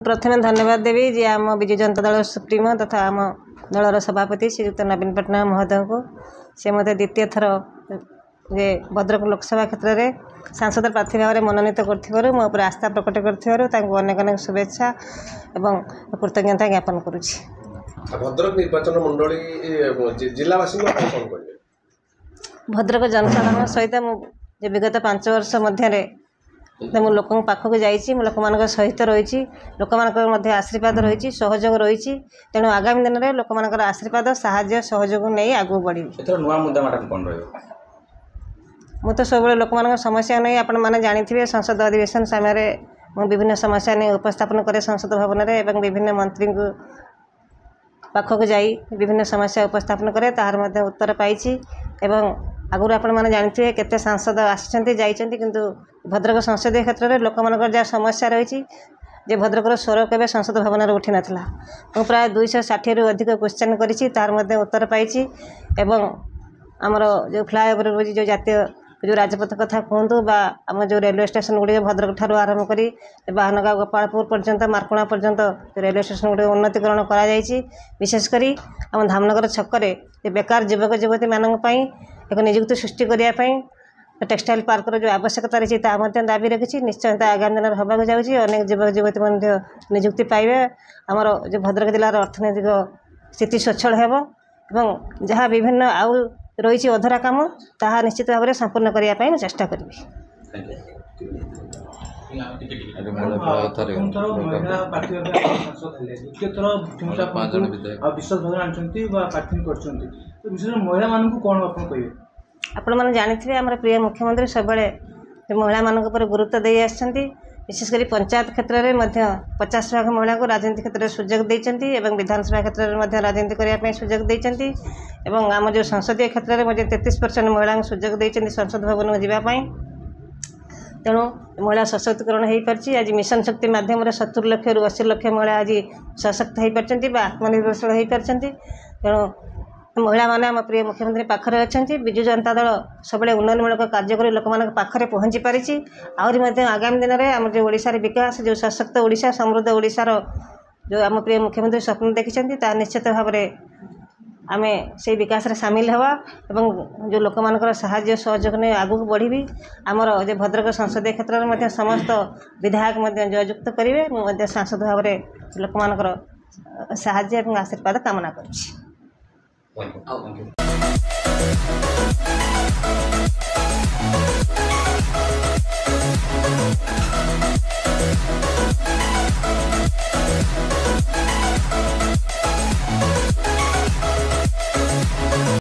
प्रथम धन्यवाद देवी जे आम विजु जनता दल सुप्रीमो तथा आम दलर सभापति श्रीयुक्त नवीन पट्टनायक महोदय को से मत द्वितीय थर जे भद्रक लोकसभा क्षेत्र में सांसद प्रार्थी भाव में मनोनीत कर मो आस्था प्रकट करनेक अनेक शुभेच्छा एवं कृतज्ञता ज्ञापन करुच्ची। भद्रक निर्वाचन मंडली जिलावासी भद्रक जनसाधारण सहित मुझे विगत 5 वर्ष मध्य मुझे लोक पाखक जाइए लोक मान सहित रही लोक मान आशीर्वाद रही सहयोग रही तेणु आगामी दिन में लोक मान आशीर्वाद साहाय्य सहयोग नहीं आगू बढ़ी मुझे सब लोक मान समस्या नहीं आपण मैंने जानी संसद अधिवेशन समय मुझे विभिन्न समस्या नहीं उपस्थापन करे संसद भवन में विभिन्न मंत्री को पाखक जाई विभिन्न समस्या उपस्थापन करे तार मध्य उत्तर पाई आगुरी आपण मैंने जानते केते सांसद आसछन्ति जाइछन्ति किंतु भद्रक संसदीय क्षेत्र में लोक मान जहाँ समस्या रही जे भद्रकर स्वर केवे संसद भवन में उठी नाथिला मु प्राय 260 रु अधिक क्वेश्चन करिछि तार मध्य उत्तर पाई एवं आमर जो फ्लाईओवर रोज जो जातीय जो राजपथ कथा कहतु आम जो रेलवे स्टेशन गुड़ी भद्रक ठार आरंभ कर बाहनगाँव गोपालपुर पर्यंत मार्कुणा पर्यंत रेलवे स्टेशन गुड़ी उन्नतीकरण कर विशेषकर आम धामनगर छकरे बेकार युवक युवती मानी एक निजुक्ति सृष्टि करने टेक्सटाइल पार्कर जो आवश्यकता रही दाबी रखी निश्चय आगामी दिन होगा जाऊँगी अनेक युवक युवती निजुक्ति पाइबे आमर जो भद्रक जिलार अर्थनैतिक स्थिति स्वच्छल हो जहाँ विभिन्न आउ रही अधरा कम ताहा निश्चित भाव में संपूर्ण करने चेष्टा करी। आपण मैंने जानी आम प्रिय मुख्यमंत्री सब महिला मान गुरुत्व दे आसछन्ति विशेषकर पंचायत क्षेत्र में 50% महिला को राजनीति क्षेत्र में सुजोग देइछन्ति एवं विधानसभा क्षेत्र में राजनीति करने सुजोग देइछन्ति एवं आम जो संसदीय क्षेत्र में 33% महिला को सुजोग देइछन्ति संसद भवन में जावाई तेणु महिला सशक्तिकरण हो पार्टी आज मिशन शक्ति माध्यम 70 लाख रु 80 लाख महिला आज सशक्त हो पार्टी आत्मनिर्भरशील हो पार्टी तेणु महिला माने आम प्रिय मुख्यमंत्री पाखरे अच्छा विजु जनता दल सब उन्नयनमूलक कार्य कर लोक मान पाखरे पहुँची पारी आहरी आगामी दिन में आम जो ओडिशार विकास जो सशक्त ओडिशा समृद्ध ओडिशार जो आम प्रिय मुख्यमंत्री स्वप्न देखिं ता निश्चित भाव में आम से विकास रे सामिल हवा एवं जो लोक मान साहाय्य सहयोग नहीं आगू बढ़ी आमर जो भद्रक संसदीय क्षेत्र में समस्त विधायक जययुक्त करेंगे सांसद भाव में लोक मान साहाय्य और आशीर्वाद कामना करुच्ची।